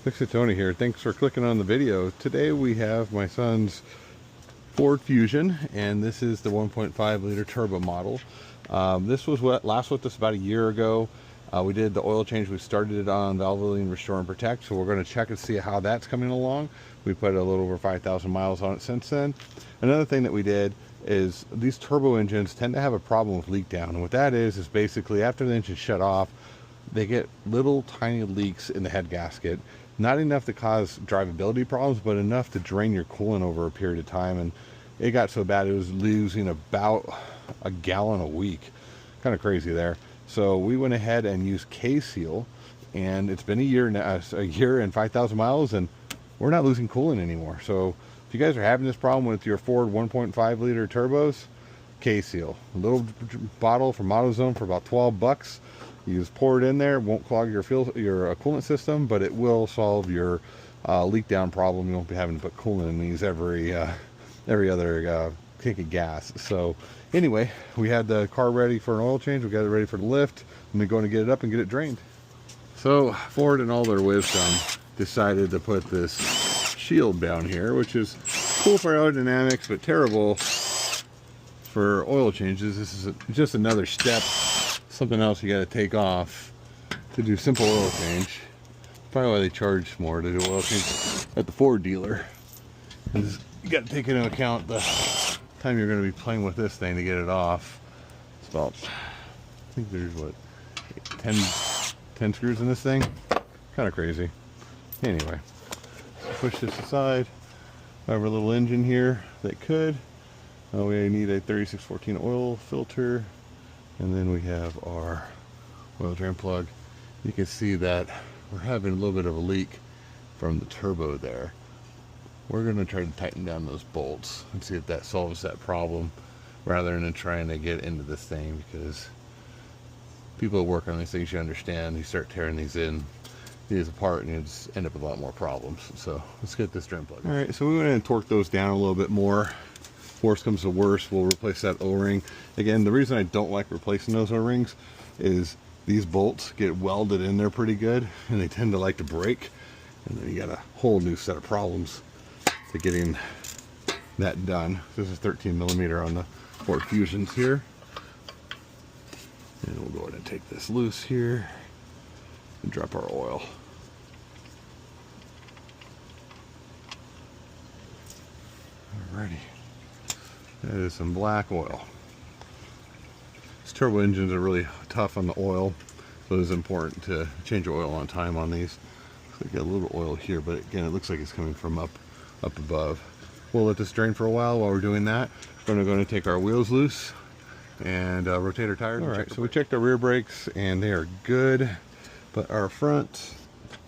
Fix-It Tony here. Thanks for clicking on the video. Today we have my son's Ford Fusion, and this is the 1.5 liter turbo model. This was what last with us about a year ago. We did the oil change. We started it on Valvoline Restore and Protect, so we're going to check and see how that's coming along. We put a little over 5,000 miles on it since then. Another thing that we did is these turbo engines tend to have a problem with leak down, and what that is basically after the engine shut off, they get little tiny leaks in the head gasket. Not enough to cause drivability problems, but enough to drain your coolant over a period of time. And it got so bad it was losing about a gallon a week. Kind of crazy there. So we went ahead and used K-Seal, and it's been a year now, a year and 5,000 miles, and we're not losing coolant anymore. So if you guys are having this problem with your Ford 1.5 liter turbos, K-Seal, a little bottle from AutoZone for about 12 bucks. You just pour it in there. It won't clog your coolant system, but it will solve your leak down problem. You won't be having to put coolant in these every other tank of gas. So anyway, we had the car ready for an oil change. We got it ready for the lift, and we're going to get it up and get it drained. So Ford, in all their wisdom, decided to put this shield down here, which is cool for aerodynamics, but terrible for oil changes. This is just another step. Something else you got to take off to do simple oil change. Probably why they charge more to do oil change at the Ford dealer. And you got to take into account the time you're going to be playing with this thing to get it off. It's about, I think there's what, 10 screws in this thing. Kind of crazy. Anyway, push this aside. I have a little engine here that could. We need a 3614 oil filter. And then we have our oil drain plug. You can see that we're having a little bit of a leak from the turbo there. We're going to try to tighten down those bolts and see if that solves that problem, rather than trying to get into this thing, because people that work on these things, you understand, you start tearing these apart and you just end up with a lot more problems. So let's get this drain plug. All right, so we went in and torqued those down a little bit more. Worst comes to worst, we'll replace that O-ring. Again, the reason I don't like replacing those O-rings is these bolts get welded in there pretty good, and they tend to like to break, and then you got a whole new set of problems to getting that done. This is 13mm on the Ford Fusions here, and we'll go ahead and take this loose here and drop our oil. Alrighty. That is some black oil. These turbo engines are really tough on the oil, so it is important to change oil on time on these. We got a little oil here, but again, it looks like it's coming from up above. We'll let this drain for a while we're doing that. We're going to take our wheels loose and rotate our tires. All right, so we checked our rear brakes and they are good, but our front,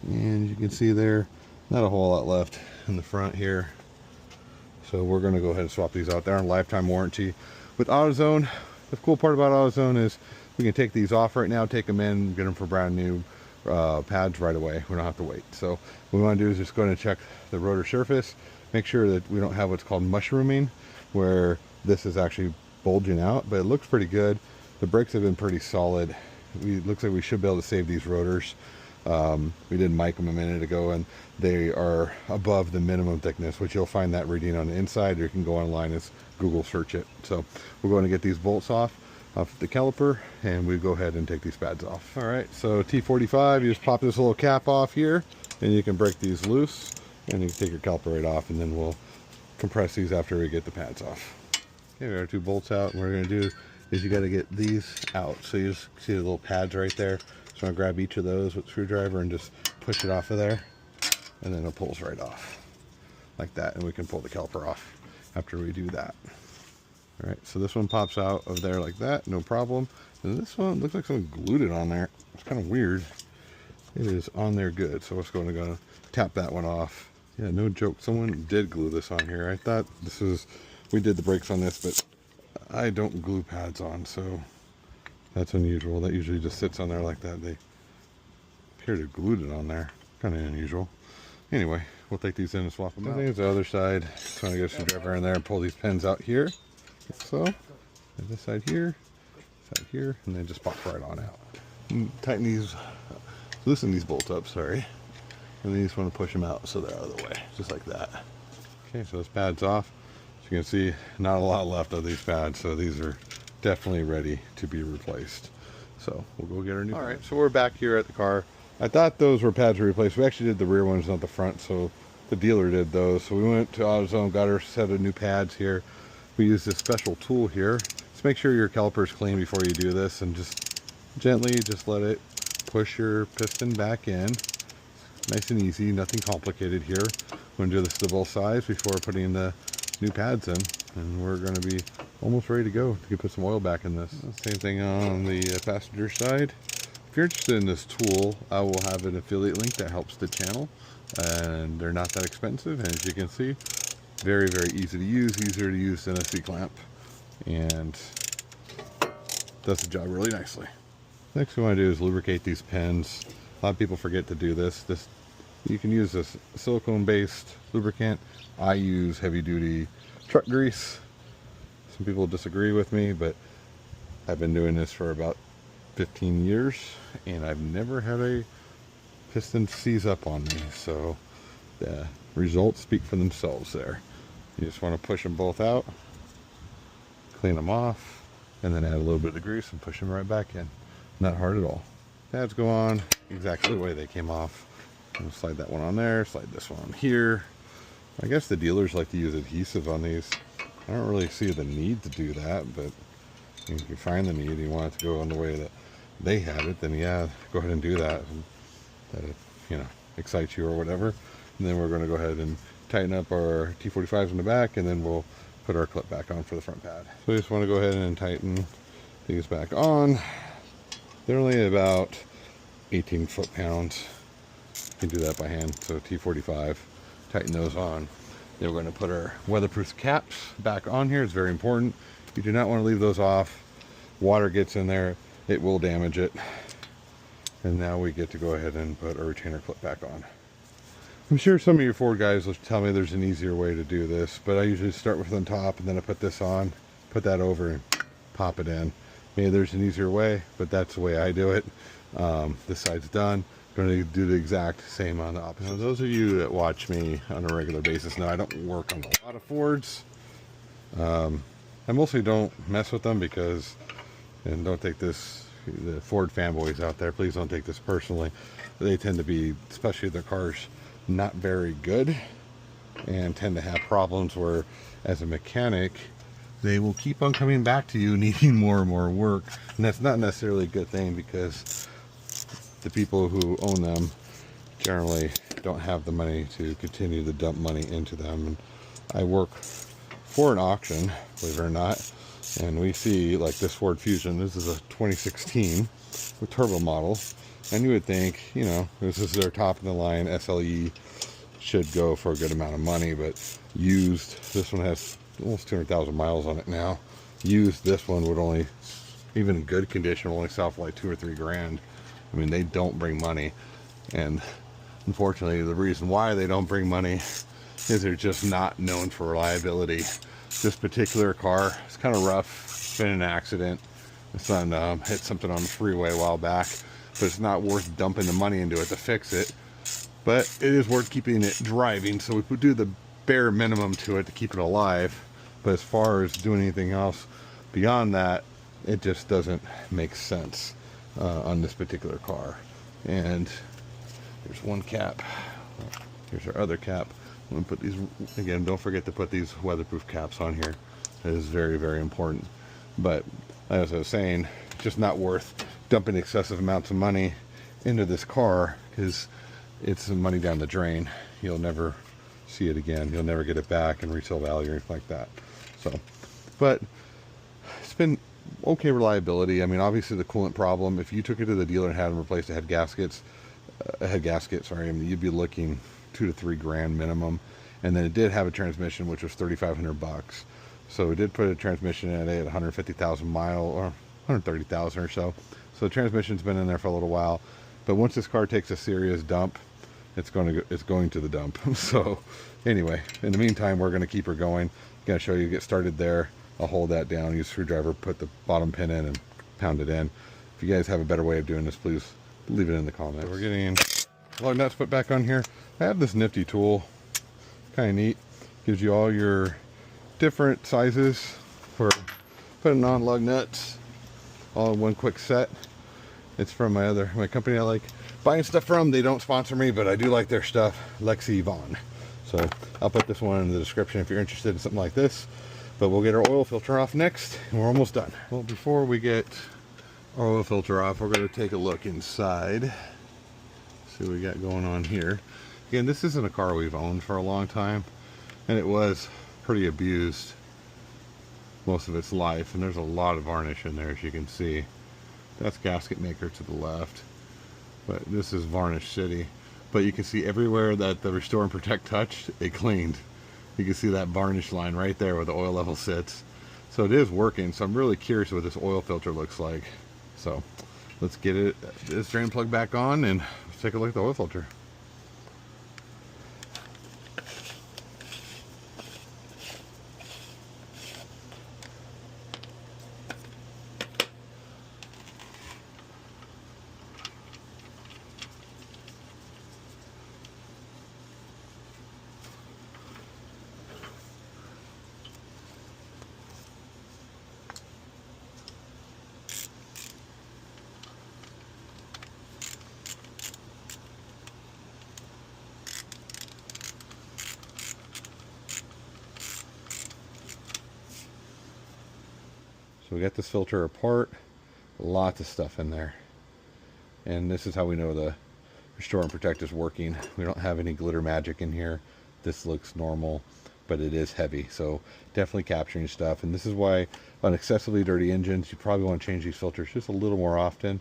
and you can see there, not a whole lot left in the front here. So we're going to go ahead and swap these out. They're on lifetime warranty with AutoZone. The cool part about AutoZone is we can take these off right now, take them in, get them for brand new pads right away. We don't have to wait. So what we want to do is just go ahead and check the rotor surface, make sure that we don't have what's called mushrooming, where this is actually bulging out, but it looks pretty good. The brakes have been pretty solid. It looks like we should be able to save these rotors. We did mic them a minute ago, and they are above the minimum thickness, which you'll find that reading on the inside, or you can go online and Google search it. So we're going to get these bolts off the caliper, and we go ahead and take these pads off. All right, so T45, you just pop this little cap off here, and you can break these loose, and you can take your caliper right off, and then we'll compress these after we get the pads off. Okay, we have our two bolts out, and what we're going to do is you got to get these out. So you just see the little pads right there. So I'll grab each of those with a screwdriver and just push it off of there, and then it pulls right off like that, and we can pull the caliper off after we do that. All right, so this one pops out of there like that, no problem. And this one looks like someone glued it on there. It's kind of weird. It is on there good, so we're going to tap that one off. Yeah, no joke, someone did glue this on here. I thought this was, we did the brakes on this, but I don't glue pads on, so that's unusual. That usually just sits on there like that. They appear to have glued it on there. Kind of unusual. Anyway, we'll take these in and swap them out. I think it's the other side. Just want to get a screwdriver in there and pull these pins out here. Like so. And this side here, and then just pop right on out. And tighten these, loosen these bolts up, sorry. and then you just want to push them out so they're out of the way, just like that. Okay, so this pad's off. As you can see, not a lot left of these pads, so these are definitely ready to be replaced. So we'll go get our new. All right, so we're back here at the car. I thought those were pads to replace. We actually did the rear ones, not the front, so the dealer did those. So we went to AutoZone, got our set of new pads here. We used this special tool here. Just make sure your caliper's clean before you do this, and just gently just let it push your piston back in. Nice and easy, nothing complicated here. We're going to do this to both sides before putting the new pads in, and we're going to be almost ready to go to put some oil back in this. Same thing on the passenger side. If you're interested in this tool, I will have an affiliate link that helps the channel, and they're not that expensive, and as you can see, very, very easy to use, easier to use than a C-clamp, and does the job really nicely. Next we want to do is lubricate these pins. A lot of people forget to do this. You can use this silicone-based lubricant. I use heavy-duty truck grease. Some people disagree with me, but I've been doing this for about 15 years, and I've never had a piston seize up on me, so the results speak for themselves there. You just want to push them both out, clean them off, and then add a little bit of grease and push them right back in. Not hard at all. Pads go on exactly the way they came off. I'm slide that one on there, slide this one on here. I guess the dealers like to use adhesive on these. I don't really see the need to do that, but if you find the need, you want it to go on the way that they had it, then yeah, go ahead and do that. And that it, you know, excites you or whatever. And then we're going to go ahead and tighten up our T45s in the back, and then we'll put our clip back on for the front pad. So we just want to go ahead and tighten these back on. They're only about 18 foot-pounds. You can do that by hand. So T45, tighten those on. Then we're going to put our weatherproof caps back on here. It's very important. You do not want to leave those off. Water gets in there, it will damage it. And now we get to go ahead and put our retainer clip back on. I'm sure some of your Ford guys will tell me there's an easier way to do this, but I usually start with on top, and then I put this on, put that over, and pop it in. Maybe there's an easier way, but that's the way I do it. This side's done. I'm going to do the exact same on the opposite. Now, those of you that watch me on a regular basis know I don't work on a lot of Fords. I mostly don't mess with them because, and don't take this, the Ford fanboys out there, please don't take this personally. They tend to be, especially their cars, not very good, and tend to have problems where, as a mechanic, they will keep on coming back to you needing more and more work. And that's not necessarily a good thing, because the people who own them generally don't have the money to continue to dump money into them. And I work for an auction, believe it or not, and we see like this Ford Fusion. This is a 2016 with turbo model, and you would think, you know, this is their top of the line SLE, should go for a good amount of money, but used, this one has almost 200,000 miles on it now. Used, this one would only, even in good condition, will only sell for like 2 or 3 grand. I mean, they don't bring money, and unfortunately the reason why they don't bring money is they're just not known for reliability. This particular car, it's kind of rough, been in an accident. My son hit something on the freeway a while back, but it's not worth dumping the money into it to fix it. But it is worth keeping it driving, so we would do the bare minimum to it to keep it alive. But as far as doing anything else beyond that, it just doesn't make sense on this particular car. And there's one cap. Here's our other cap. I'm going to put these, again, don't forget to put these weatherproof caps on here. That is very, very important. But as I was saying, it's just not worth dumping excessive amounts of money into this car, because it's money down the drain. You'll never see it again. You'll never get it back in resale value or anything like that. So, but it's been okay reliability. I mean, obviously the coolant problem, if you took it to the dealer and had them replace the head gasket, sorry, I mean, you'd be looking 2 to 3 grand minimum. And then it did have a transmission, which was $3,500. So we did put a transmission in it at 150,000 mile, or 130,000 or so. So the transmission's been in there for a little while. But once this car takes a serious dump, it's going to the dump. So anyway, in the meantime, we're going to keep her going. Going to show you, get started there. I'll hold that down, use a screwdriver, put the bottom pin in, and pound it in. If you guys have a better way of doing this, please leave it in the comments. So we're getting lug nuts put back on here. I have this nifty tool, kind of neat. Gives you all your different sizes for putting on lug nuts, all in one quick set. It's from my company I like buying stuff from. They don't sponsor me, but I do like their stuff, Lexi Vaughn. So I'll put this one in the description if you're interested in something like this. But we'll get our oil filter off next, and we're almost done. Well, before we get our oil filter off, we're going to take a look inside. See what we got going on here. Again, this isn't a car we've owned for a long time, and it was pretty abused most of its life, and there's a lot of varnish in there, as you can see. That's gasket maker to the left, but this is Varnish City. But you can see everywhere that the Restore and Protect touched, it cleaned. You can see that varnish line right there where the oil level sits. So it is working, so I'm really curious what this oil filter looks like. So let's get this drain plug back on and let's take a look at the oil filter. So we got this filter apart, lots of stuff in there. And this is how we know the Restore and Protect is working. We don't have any glitter magic in here. This looks normal, but it is heavy. So definitely capturing stuff. And this is why on excessively dirty engines, you probably want to change these filters just a little more often.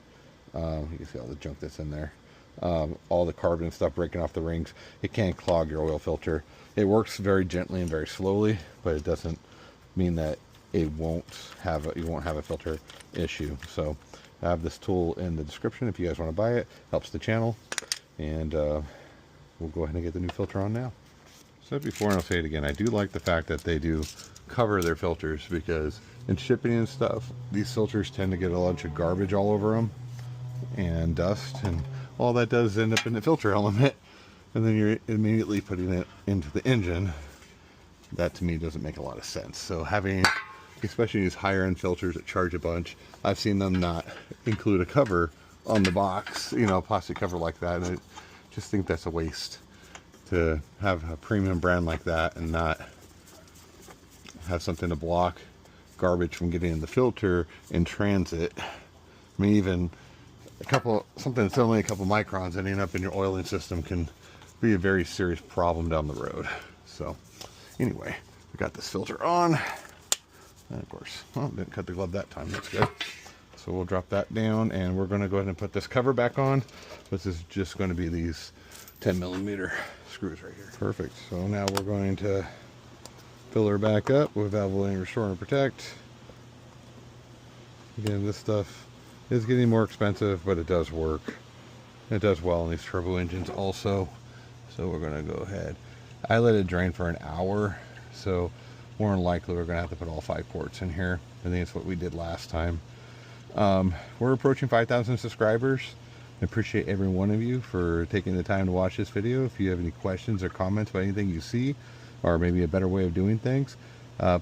You can see all the junk that's in there. All the carbon and stuff breaking off the rings. It can clog your oil filter. It works very gently and very slowly, but it doesn't mean that you won't have a filter issue. So I have this tool in the description if you guys want to buy it. Helps the channel. And we'll go ahead and get the new filter on now. Said before and I'll say it again, I do like the fact that they do cover their filters, because in shipping and stuff, these filters tend to get a bunch of garbage all over them and dust, and all that does end up in the filter element, and then you're immediately putting it into the engine. That to me doesn't make a lot of sense. So having, especially these higher end filters that charge a bunch, I've seen them not include a cover on the box, you know, a plastic cover like that, and I just think that's a waste to have a premium brand like that and not have something to block garbage from getting in the filter in transit. I mean, even something that's only a couple microns ending up in your oiling system can be a very serious problem down the road. So anyway, we got this filter on, and of course, well, didn't cut the glove that time. That's good. So we'll drop that down, and we're going to go ahead and put this cover back on. This is just going to be these 10mm screws right here. Perfect. So now we're going to fill her back up with Valvoline Restore and Protect. Again, this stuff is getting more expensive, but it does work. It does well in these turbo engines also. So we're going to go ahead. I let it drain for an hour, so more than likely we're going to have to put all 5 quarts in here. I think it's what we did last time. We're approaching 5,000 subscribers. I appreciate every one of you for taking the time to watch this video. If you have any questions or comments about anything you see, or maybe a better way of doing things,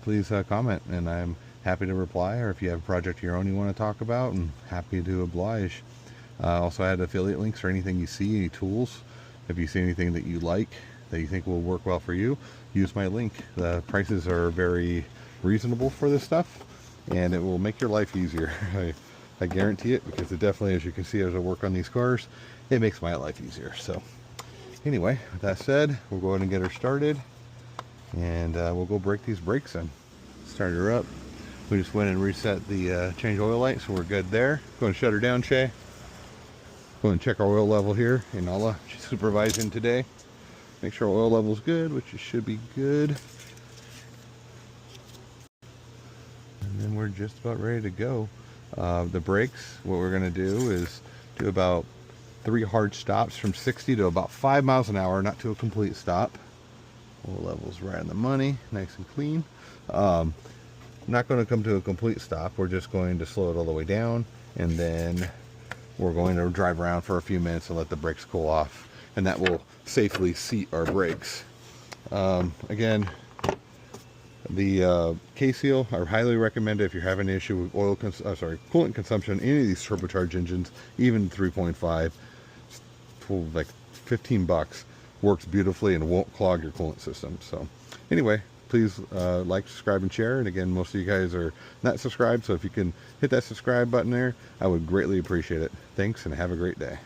please comment, and I'm happy to reply. Or if you have a project of your own you want to talk about, I'm happy to oblige. Also, I had affiliate links for anything you see, any tools. If you see anything that you like, that you think will work well for you, use my link. The prices are very reasonable for this stuff, and it will make your life easier. I guarantee it, because it definitely, as you can see as I work on these cars, it makes my life easier. So anyway, with that said, we'll go ahead and get her started, and we'll go break these brakes in. Start her up. We just went and reset the change oil light, so we're good there. Go and shut her down, Shay. Go and check our oil level here. Inala, she's supervising today. Make sure our oil level's good, which it should be good. And then we're just about ready to go. The brakes, what we're going to do is do about 3 hard stops from 60 to about 5 miles an hour, not to a complete stop. Oil level's right on the money, nice and clean. Not going to come to a complete stop. We're just going to slow it all the way down, and then we're going to drive around for a few minutes and let the brakes cool off. and that will safely seat our brakes. Again, the K-Seal, I highly recommend it if you're having an issue with coolant consumption in any of these turbocharged engines, even 3.5, like 15 bucks, works beautifully and won't clog your coolant system. So anyway, please like, subscribe, and share. And again, most of you guys are not subscribed, so if you can hit that subscribe button there, I would greatly appreciate it. Thanks, and have a great day.